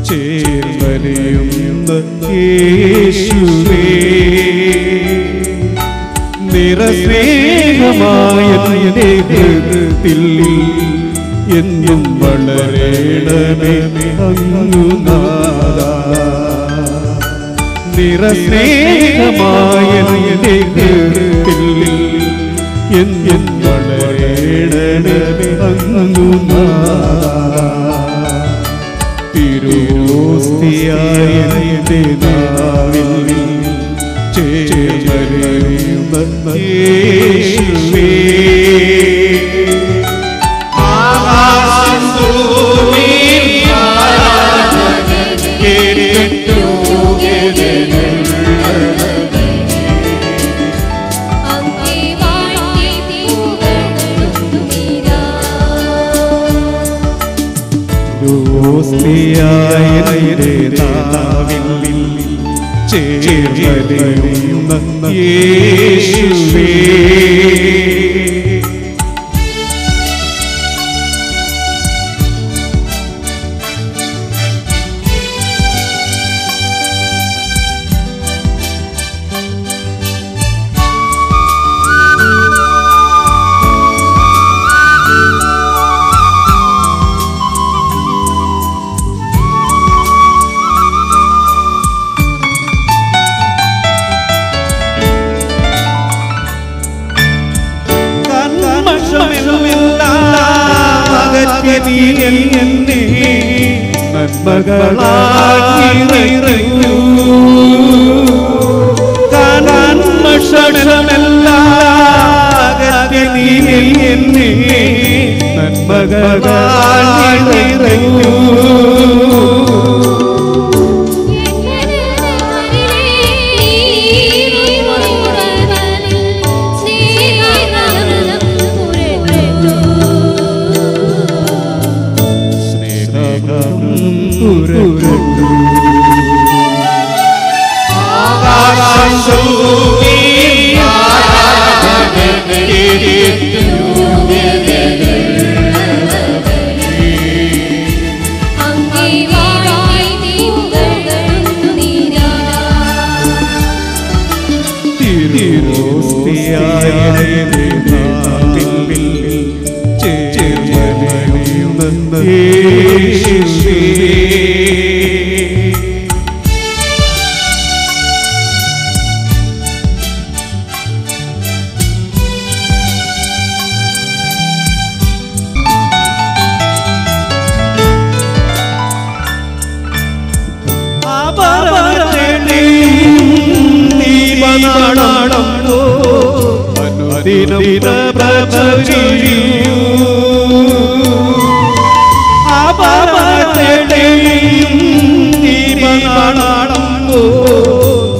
ചേർവലിയുന്ന യേശുവേ നിറസ്നേഹമായ നിന്റെ ഹൃദയത്തിൽ എന്നും വളരേണമേ അങ്ങു നാഥാ നിറസ്നേഹമായ നിന്റെ ഹൃദയത്തിൽ എന്നും വളരേണമേ അങ്ങു നാഥാ തിരുവോസ്തിയായ നിന്റെ നാവിൽ ചേർവലിയുന്ന യേശുവേ ചേർവലിയുന്ന യേശുവേ നന്മകളായിറങ്ങൂ കന്മഷമെല്ലാം എന്നെ നന്മകളായിറങ്ങൂ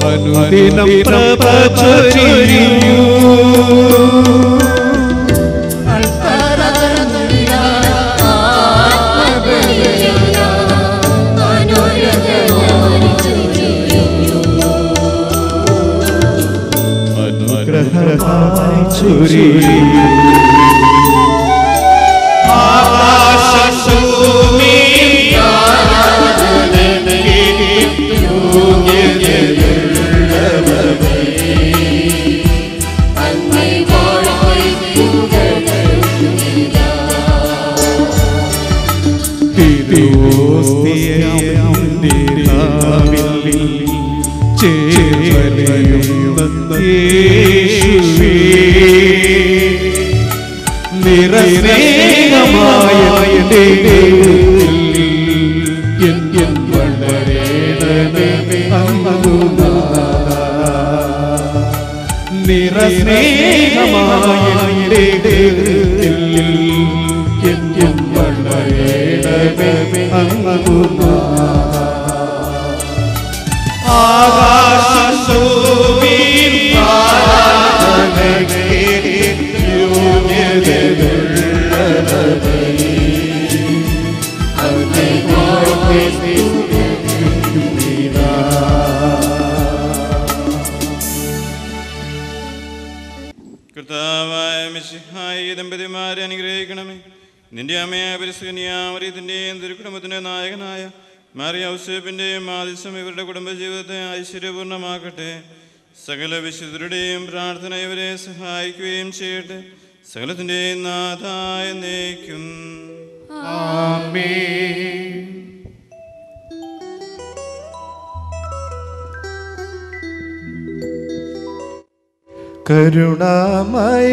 അനുദിനം പ്രഭചൊരിയൂ അനുഗ്രഹമായി ചൊരിയൂ നിറസ്നേഹമായ കർത്താവായ മിശിഹായി ദമ്പതിമാരെ അനുഗ്രഹിക്കണമേ. നിന്റെ അമ്മയായ പരിശുദ്ധ മറിയത്തിന്റെയും തിരുക്കുടുംബത്തിന്റെ നായകനായ മാറിയ ഔസേപ്പിൻ്റെയും ആദിസ്യം ഇവരുടെ കുടുംബജീവിതത്തെ ഐശ്വര്യപൂർണ്ണമാക്കട്ടെ. സകല വിശുദ്ധരുടെയും പ്രാർത്ഥന ഇവരെ സഹായിക്കുകയും ചെയ്യട്ടെ. സകലത്തിൻ്റെയും നാഥായ എന്നേക്കും. ആമേൻ. കരുണാമയനാം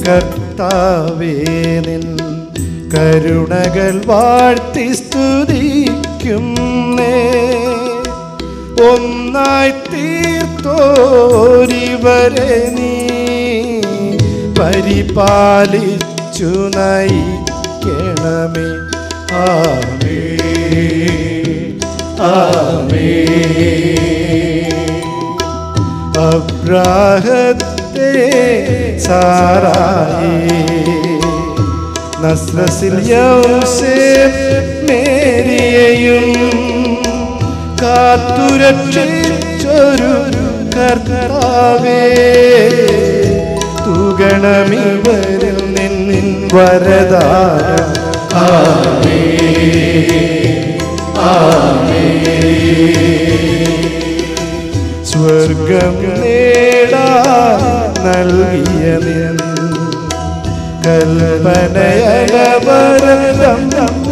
കർത്താവേ, നിൻ കരുണകൾ വാഴ്ത്തി സ്തുതിക്കുന്നേ. ഒന്നായി തീർത്തോരിവരെ നീ പരിപാലിച്ചു നയിക്കണമേ. ആമേൻ, ആമേൻ. അബ്രാഹത്തെ സാറായി, നസ്രസിൽ യൗസേപ്പ് മേരിയെയും കാത്തുരക്ഷിച്ചൊരു കർത്താവേ, തുഗണമിവരിൽ നിൻ വരദാനം. ആമേൻ, ആമേൻ. സ്വർഗം നേടാൻ നൽകിയ നിൻ കൽപ്പനയവരം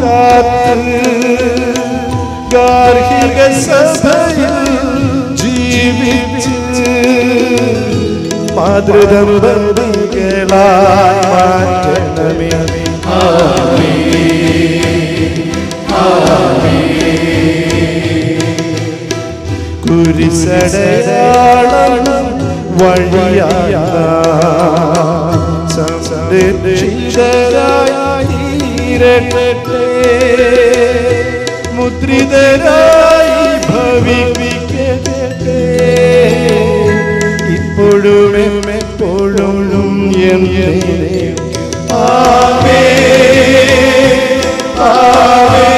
കാത്ത് ഗാർഹിക സഭയിൽ ജീവിച്ച് മാതൃദമ്പതികളായി മാറ്റണമേ. ആമേൻ, ആമേൻ. കുരിശടയാളം വഴിയായ സംരക്ഷിതരായി തീരട്ടെ, മുദ്രിതരായി ഭവിക്കട്ടെ, ഇപ്പോഴും എപ്പോഴും എന്നേക്കും. ആമേൻ, ആമേൻ.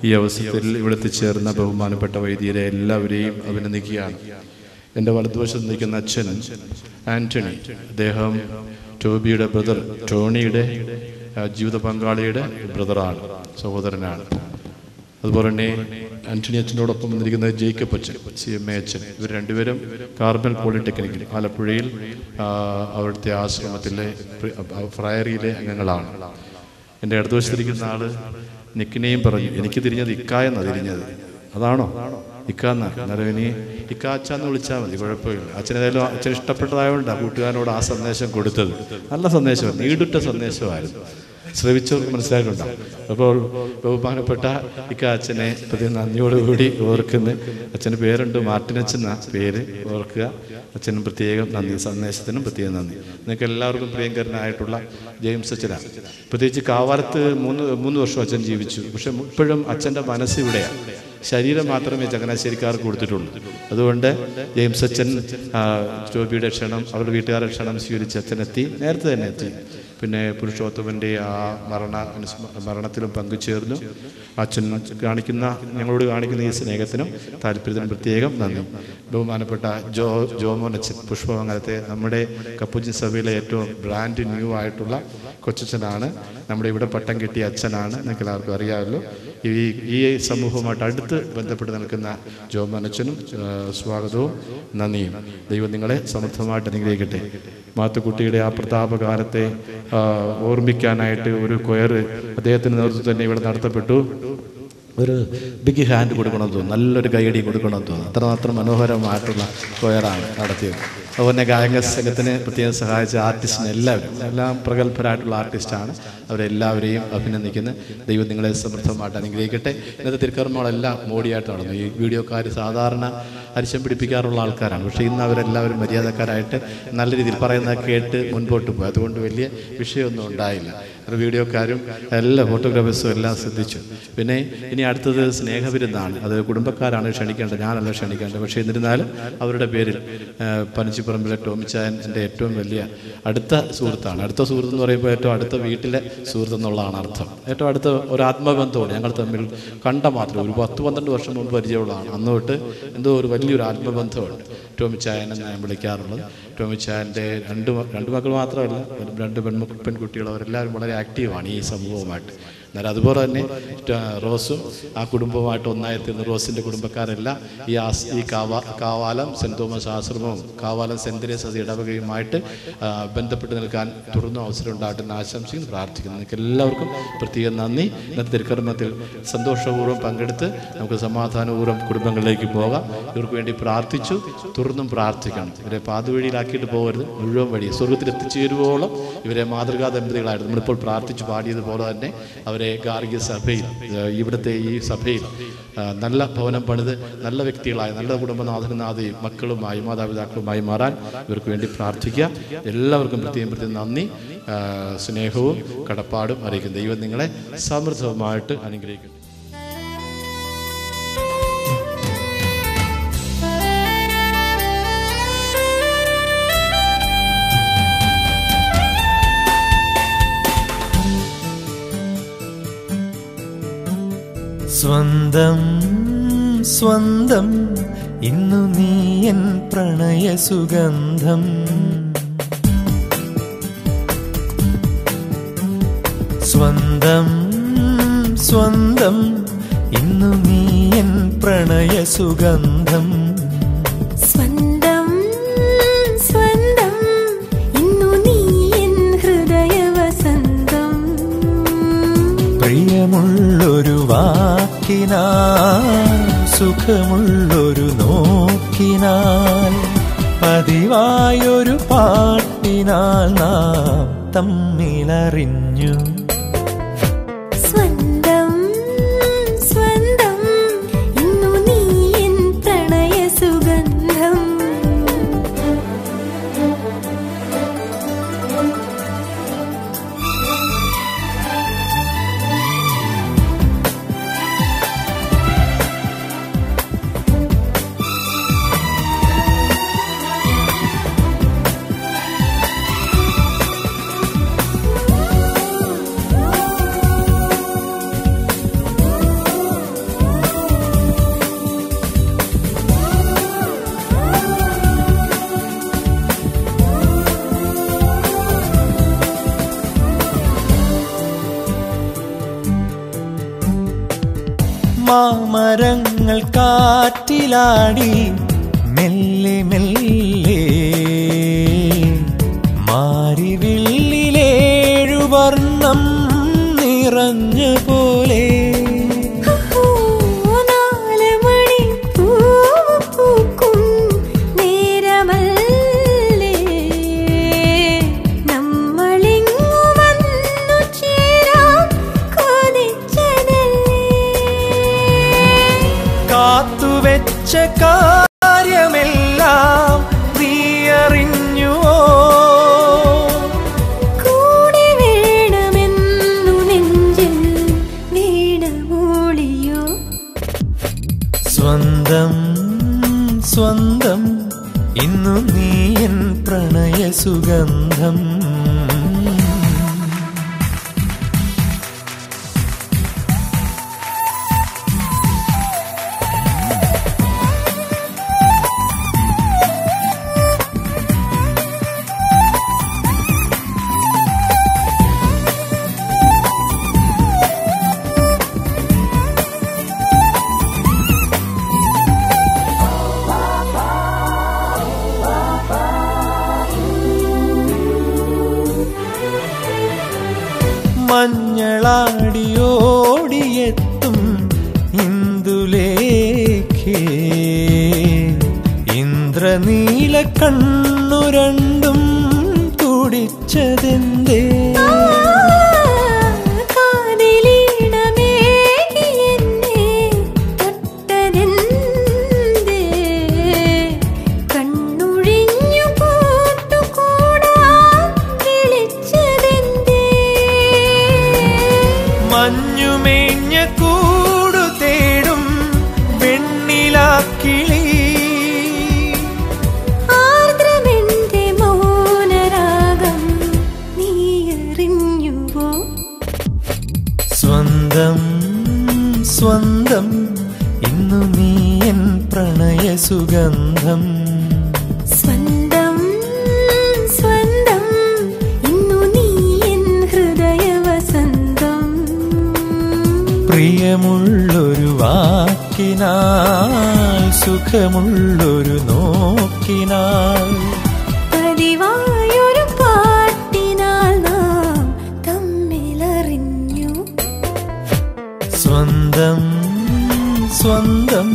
ഈ അവസരത്തിൽ ഇവിടെ എത്തിച്ചേർന്ന ബഹുമാനപ്പെട്ട വൈദികരെ എല്ലാവരെയും അഭിനന്ദിക്കുകയാണ്. എൻ്റെ വലതുവശത്ത് നിൽക്കുന്ന അച്ഛൻ ആൻ്റണി, അദ്ദേഹം ടോബിയുടെ ബ്രദർ, ടോണിയുടെ ജീവിത പങ്കാളിയുടെ ബ്രദറാണ്, സഹോദരനാണ്. അതുപോലെ തന്നെ ആൻ്റണി അച്ഛനോടൊപ്പം വന്നിരിക്കുന്നത് ജേക്കബ് അച്ഛൻ, CMA അച്ഛൻ. ഇവർ രണ്ടുപേരും കാർമൽ പോളിടെക്നിക്കിൽ ആലപ്പുഴയിൽ അവിടുത്തെ ആശ്രമത്തിലെ ഫ്രയറിയിലെ അംഗങ്ങളാണ്. എൻ്റെ അടുത്ത വശത്തിരിക്കുന്ന ആള് നിക്കിനെയും പറഞ്ഞു, എനിക്ക് തിരിഞ്ഞത് ഇക്ക എന്നാണ് തിരിഞ്ഞത്. അതാണോ ഇക്കാന്ന? എന്നാലും ഇനി ഇക്കാച്ചാന്ന് വിളിച്ചാൽ മതി, കുഴപ്പമില്ല. അച്ഛനേതായാലും അച്ഛൻ ഇഷ്ടപ്പെട്ടതായതുകൊണ്ടാണ് കൂട്ടുകാരനോട് ആ സന്ദേശം കൊടുത്തത്. നല്ല സന്ദേശമാണ്, നീടുറ്റ സന്ദേശമായിരുന്നു. ശ്രവിച്ചവർക്ക് മനസ്സിലായിട്ടുണ്ടാവും. അപ്പോൾ ബഹുമാനപ്പെട്ട അച്ഛനെ പ്രതി നന്ദിയോടുകൂടി ഓർക്കുന്നു. അച്ഛന് പേരുണ്ട്, മാർട്ടിനച്ഛൻ എന്ന പേര്, ഓർക്കുക. അച്ഛനും പ്രത്യേകം നന്ദി, സന്ദേശത്തിനും പ്രത്യേകം നന്ദി. നിങ്ങൾക്ക് എല്ലാവർക്കും പ്രിയങ്കരനായിട്ടുള്ള ജെയിംസ് അച്ഛനാണ്. പ്രത്യേകിച്ച് കാവാലത്ത് മൂന്ന് വർഷം അച്ഛൻ ജീവിച്ചു. പക്ഷെ ഇപ്പോഴും അച്ഛൻ്റെ മനസ്സ് ഇവിടെയാണ്, ശരീരം മാത്രമേ ചങ്ങനാശ്ശേരിക്കാർക്ക് കൊടുത്തിട്ടുള്ളൂ. അതുകൊണ്ട് ജെയിംസ് അച്ഛൻ ടോബിയുടെ ക്ഷണം, അവരുടെ വീട്ടുകാരുടെ ക്ഷണം സ്വീകരിച്ച് അച്ഛനെത്തി, നേരത്തെ തന്നെ എത്തി. പിന്നെ പുരുഷോത്തമൻ്റെ ആ മരണത്തിലും പങ്കുചേർന്നു. അച്ഛൻ ഞങ്ങളോട് കാണിക്കുന്ന ഈ സ്നേഹത്തിനും താല്പര്യത്തിനും പ്രത്യേകം നന്ദി. ബഹുമാനപ്പെട്ട ജോമോൻ അച്ഛൻ, പുഷ്പമംഗലത്തെ നമ്മുടെ കപ്പുച്ചിൻ സഭയിലെ ഏറ്റവും ബ്രാൻഡ് ന്യൂ ആയിട്ടുള്ള കൊച്ചച്ഛനാണ്. നമ്മുടെ ഇവിടെ പട്ടം കിട്ടിയ അച്ഛനാണ്, നിങ്ങൾക്ക് എല്ലാവർക്കും അറിയാമല്ലോ. ഈ സമൂഹവുമായിട്ട് അടുത്ത് ബന്ധപ്പെട്ട് നിൽക്കുന്ന ജോമോൻ അച്ഛനും സ്വാഗതവും നന്ദിയും. ദൈവം നിങ്ങളെ സമൃദ്ധമായിട്ട് അനുഗ്രഹിക്കട്ടെ. മാത്തുക്കുട്ടിയുടെ ആ പ്രതാപകാലത്തെ ഓർമ്മിക്കാനായിട്ട് ഒരു കൊയർ അദ്ദേഹത്തിൻ്റെ നേതൃത്വത്തിൽ തന്നെ ഇവിടെ നടത്തപ്പെട്ടു. ഒരു ബിഗ് ഹാൻഡ് കൊടുക്കണമെന്ന് തോന്നുന്നു, നല്ലൊരു കൈയടി കൊടുക്കണമെന്ന് തോന്നുന്നു. അത്രമാത്രം മനോഹരമായിട്ടുള്ള കൊയറാണ് നടത്തിയത്. അതുപോലെ ഗായക സംഘത്തിന് പ്രത്യേകം സഹായിച്ച ആർട്ടിസ്റ്റിന് എല്ലാം പ്രഗത്ഭരായിട്ടുള്ള ആർട്ടിസ്റ്റാണ്. അവരെല്ലാവരെയും അഭിനന്ദിക്കുന്നു. ദൈവം നിങ്ങളെ സമൃദ്ധമായിട്ട് അനുഗ്രഹിക്കട്ടെ. ഇന്നത്തെ തിരുക്കർമ്മങ്ങളെല്ലാം മോടിയായിട്ട് നടന്നു. ഈ വീഡിയോക്കാർ സാധാരണ അരിശം പിടിപ്പിക്കാറുള്ള ആൾക്കാരാണ്, പക്ഷേ ഇന്ന് അവരെല്ലാവരും മര്യാദക്കാരായിട്ട് നല്ല രീതിയിൽ പറയുന്നത് കേട്ട് മുൻപോട്ട് പോയി. അതുകൊണ്ട് വലിയ വിഷയമൊന്നും ഉണ്ടായില്ല. അത് വീഡിയോക്കാരും എല്ലാ ഫോട്ടോഗ്രാഫേഴ്സും എല്ലാം ശ്രദ്ധിച്ചു. പിന്നെ ഇനി അടുത്തത് സ്നേഹവിരുന്നാണ്. അത് കുടുംബക്കാരാണ് ക്ഷണിക്കേണ്ടത്, ഞാനല്ല ക്ഷണിക്കേണ്ടത്. പക്ഷേ എന്നിരുന്നാലും അവരുടെ പേരിൽ പനച്ചി കച്ചിപ്പറമ്പിലെ ടോമിച്ചായൻ എൻ്റെ ഏറ്റവും വലിയ അടുത്ത സുഹൃത്താണ്. അടുത്ത സുഹൃത്ത് എന്ന് പറയുമ്പോൾ ഏറ്റവും അടുത്ത വീട്ടിലെ സുഹൃത്ത് എന്നുള്ളതാണ് അർത്ഥം. ഏറ്റവും അടുത്ത ഒരു ആത്മബന്ധമാണ്. ഞങ്ങൾ തമ്മിൽ കണ്ട മാത്രം ഒരു 10-12 വർഷം മുമ്പ് പരിചയമുള്ളതാണ്. അന്ന് തൊട്ട് എന്തോ ഒരു വലിയൊരു ആത്മബന്ധമുണ്ട്. ടോമിച്ചായൻ എന്ന് ഞാൻ വിളിക്കാറുള്ളത്. ടോമിച്ചായൻ്റെ രണ്ട് മക്കൾ മാത്രമല്ല, 2 പെൺകുട്ടികൾ, അവരെല്ലാവരും വളരെ ആക്റ്റീവാണ് ഈ സമൂഹവുമായിട്ട്. എന്നാൽ അതുപോലെ തന്നെ റോസും ആ കുടുംബവുമായിട്ട് ഒന്നായിത്തീർന്നു. റോസിൻ്റെ കുടുംബക്കാരെല്ലാം ഈ കാവാലം സെൻറ്റ് തോമസ് ആശ്രമവും കാവാലം സെൻറ്റ് തെരേസാസ് ഇടവകയുമായിട്ട് ബന്ധപ്പെട്ട് നിൽക്കാൻ തുടർന്നും അവസരം ഉണ്ടാകട്ടെന്ന് ആശംസിക്കുന്നു, പ്രാർത്ഥിക്കുന്നു. നിങ്ങൾക്ക് എല്ലാവർക്കും പ്രത്യേകം നന്ദി. ഇന്നത്തെ തിരുക്കർമ്മത്തിൽ സന്തോഷപൂർവ്വം പങ്കെടുത്ത് നമുക്ക് സമാധാനപൂർവ്വം കുടുംബങ്ങളിലേക്ക് പോകാം. ഇവർക്ക് വേണ്ടി പ്രാർത്ഥിച്ചു, തുടർന്നും പ്രാർത്ഥിക്കണം. ഇവരെ പാതുവഴിയിലാക്കിയിട്ട് പോകരുത്, മുഴുവൻ വഴി സ്വർഗത്തിൽ എത്തിച്ചേരുവോളം ഇവരെ മാതൃകാ ദമ്പതികളായിരുന്നു. നമ്മളിപ്പോൾ പ്രാർത്ഥിച്ചു പാടിയതുപോലെ തന്നെ അവരെ ഗാർഗിക സഭയിൽ, ഇവിടുത്തെ ഈ സഭയിൽ നല്ല ഭവനം പണിത് നല്ല വ്യക്തികളായ നല്ല കുടുംബനാഥനാഥയും മക്കളുമായി മാതാപിതാക്കളുമായി മാറാൻ ഇവർക്ക് വേണ്ടി പ്രാർത്ഥിക്കുക. എല്ലാവർക്കും പ്രത്യേകം നന്ദി, സ്നേഹവും കടപ്പാടും അറിയിക്കും. ദൈവം നിങ്ങളെ സമൃദ്ധമായിട്ട് അനുഗ്രഹിക്കും. സ്വന്തം സ്വന്തം ഇന്നു നീ എൻ പ്രണയ സുഗന്ധം. സ്വന്തം സ്വന്തം ഇന്നു നീ എൻ പ്രണയ സുഗന്ധം. സ്വന്തം സ്വന്തം ഇന്നു നീ എൻ ഹൃദയ വസന്തം. പ്രിയമുള്ളൊരു വാക്കിനാൽ, സുഖമുള്ളൊരു നോക്കിനാൽ, പതിവായൊരു പാട്ടിനാൽ നാം തമ്മിലറിഞ്ഞു. സ്വന്തം സ്വന്തം ഇന്നു നീ എൻ പ്രണയ സുഗന്ധം. മാമരങ്ങൾ കാറ്റിലാടി മെല്ലെ മെല്ലെ, മാരിവില്ലിലേഴു വർണ്ണം നിറഞ്ഞ പോലെ. കാത്തുവെച്ച കാര്യമെല്ലാം നീ അറിഞ്ഞുവോ? കൂടെ വേണമെന്നു നെഞ്ചിൽ വീണമൂളിയോ? സ്വന്തം സ്വന്തം ഇന്നു നീ എൻ പ്രണയ സുഗന്ധം. മഞ്ഞളാടിയോടിയെത്തും ഇന്ദുലേഖേ, ഇന്ദ്രനീല കണ്ണു രണ്ടും തുടിച്ചതെന്തേ? മഞ്ഞുമേഞ്ഞ കൂടു തേടും വെണ്ണിലാക്കിളി, ആർദ്രമെൻ സുഗന്ധം. സ്വന്തം സ്വന്തം ഇന്നു നീ എൻ ഹൃദയവസന്തം. പ്രിയമുള്ളൊരു വാക്കിനാൽ സുഖമുള്ളൊരു നോക്കിനാൽ പതിവായൊരു പാട്ടിനാൽ നാം തമ്മിലറിഞ്ഞു. സ്വന്തം സ്വന്തം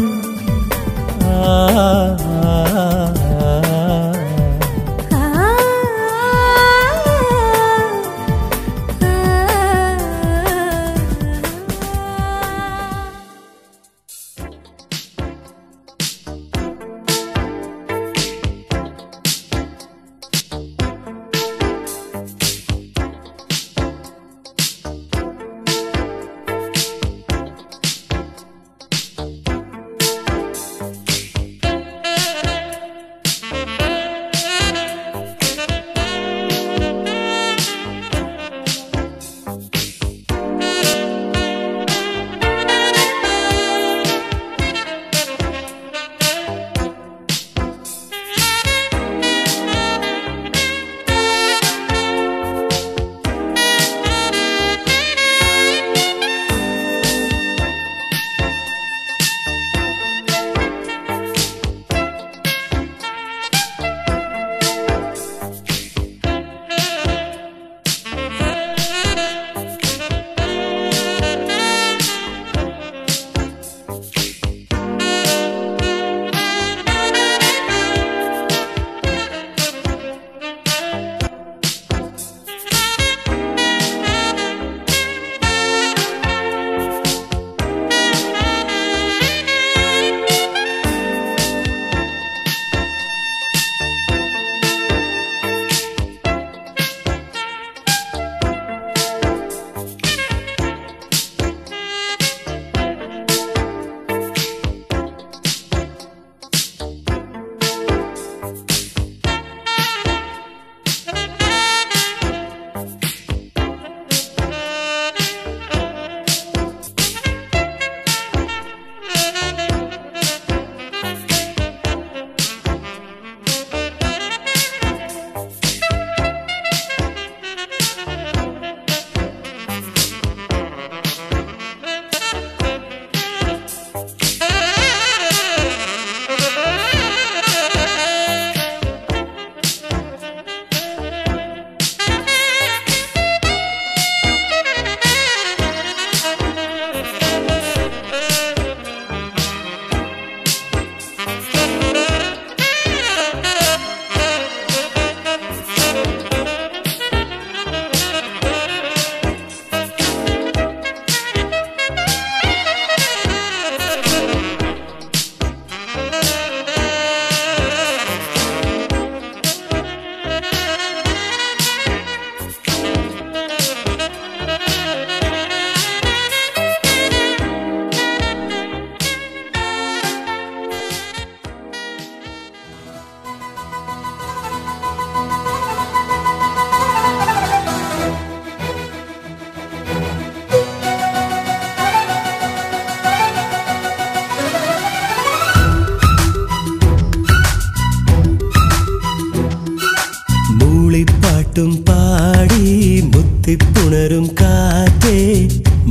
പാട്ടും പാടി മുത്തിപ്പുണരും കാറ്റേ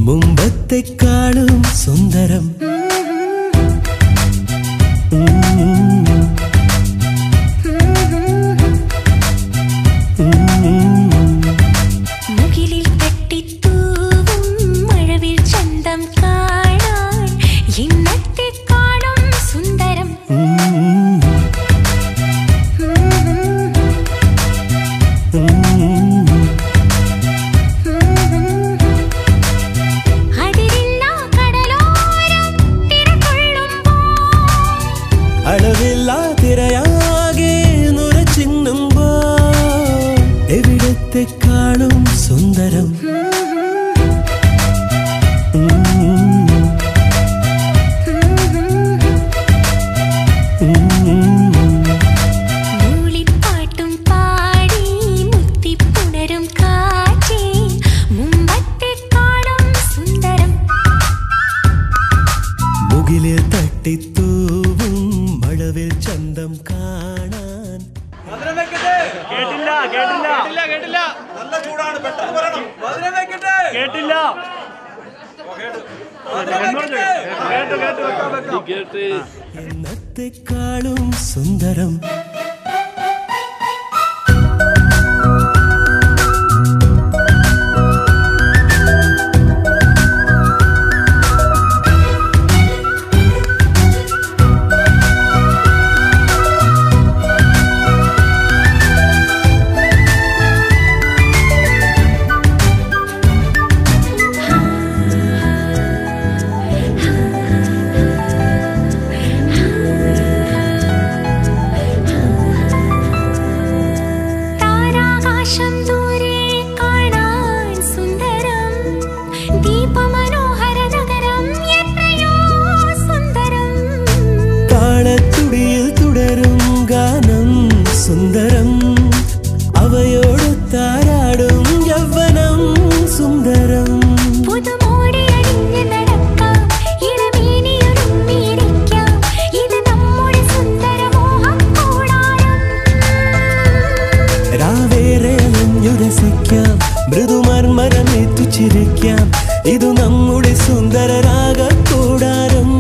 മുമ്പത്തെക്കാളും സുന്ദരം മുകിലിൽ തട്ടിത്തൂവും മഴവിൽ ചന്തം കാണാൻ ഇന്നത്തെക്കാളും സുന്ദരം അതിരില്ല കടലോരം എന്നത്തെക്കാളും സുന്ദരം സുന്ദരം അവയോട് താരാടും യൗവനം സുന്ദരം പുതുമോടിയണിഞ്ഞ് നടക്കാം ഇളമേനിയൊരുമ്മിയിരിക്കാം ഇത് നമ്മുടെ സുന്ദരമോഹം കൂടാരം രാവേറെ അലഞ്ഞുരസിക്കാം മൃദുമർമരമേറ്റു ചിരിക്കാം ഇത് നമ്മുടെ സുന്ദര രാഗക്കൂടാരം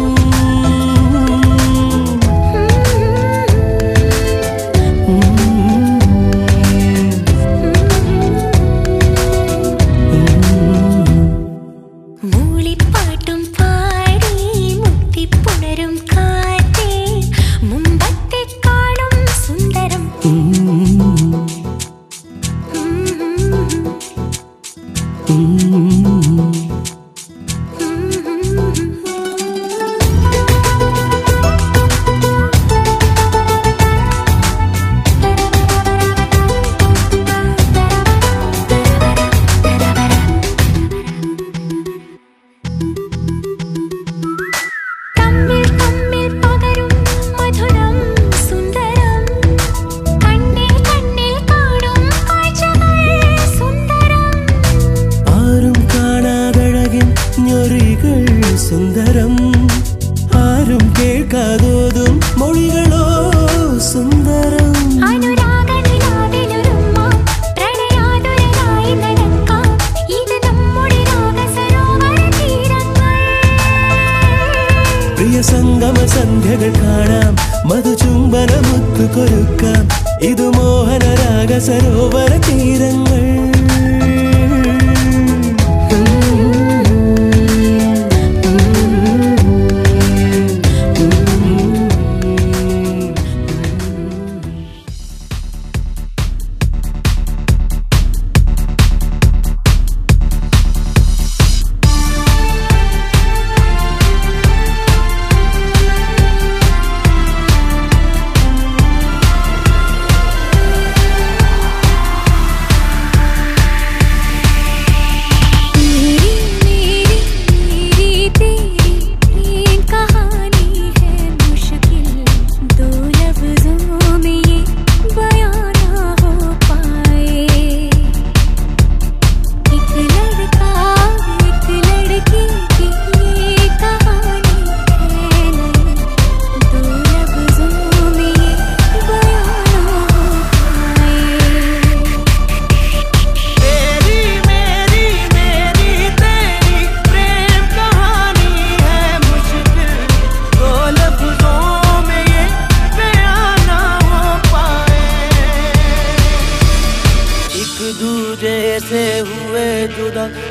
സുന്ദരം ആരും കേൾക്കാതോതും മൊഴികളോ സുന്ദരം പ്രിയ സംഗമ സന്ധ്യകൾ കാണാം മധുചുംബന മുത്തു കൊരുക്കാം ഇത് മോഹന രാഗ സരോവര തീരങ്ങൾ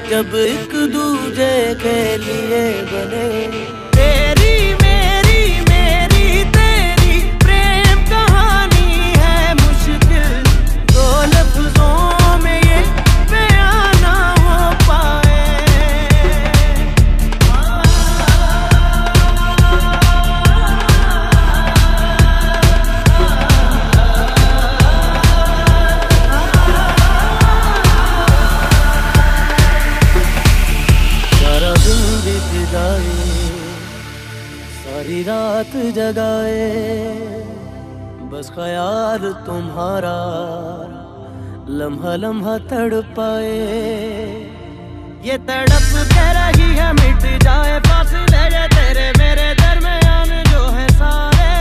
जब एक दूजे के लिए बने तेरी मेरी मेरी तेरी प्रेम कहानी है मुश्किल दो लफ्जों में ये बयां ना हो पाए सारी रात जगाए बस ख्याल तुम्हारा लम्हा लम्हा तड़पाए ये तड़प के रही है मिट जाए फासले ये तेरे मेरे दरमियान जो है सारे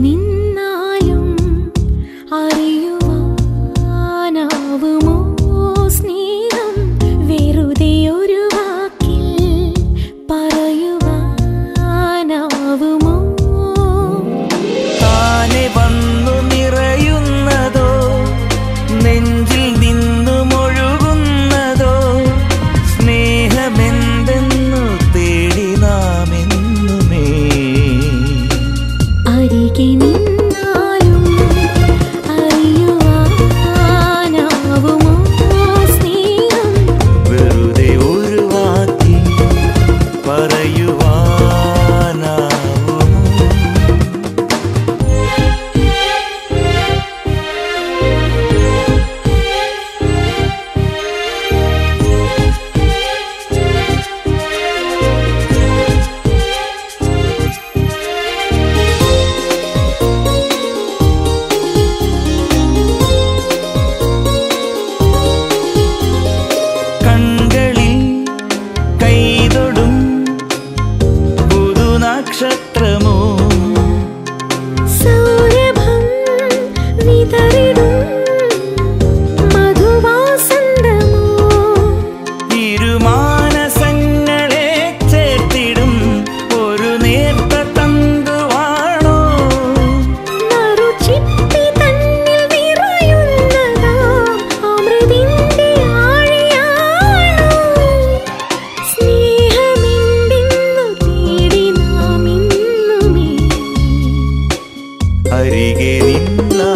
നിന്നാലും അറിയുവാനാവുമോ സ്നേഹം വെറുതെ ഒരു വാക്കിൽ പറയുവാനാവുമോ താനെ വന്നു നിറയുന്നതോ നെഞ്ചിൽ നിന്നുമൊഴുകുന്നതോ സ്നേഹമെന്തെന്നു തേടി നാം എന്നുമേ അരികെ നിന്നാലും അറിയുവാനാവുമോ സ്നേഹം വെറുതെ ഒരു വാക്കിൽ പറയുവാനാവുമോ കൺകളിൽ കൈതൊടും പുതുനക്ഷത്രമോ സൗരഭം വിതറിടും മധുവാസന്തമോ ഇരുമാനസങ്ങളെ ചേർത്തിടും ഒരു നേർത്ത തന്തുവാണോ നറുചിപ്പി തന്നിൽ നിറയുന്നതാം അമൃതിന്റെ ആഴിയാണോ സ്നേഹമെന്തെന്നു തേടി നാം ഇന്നുമേ അരികെ നിന്നാ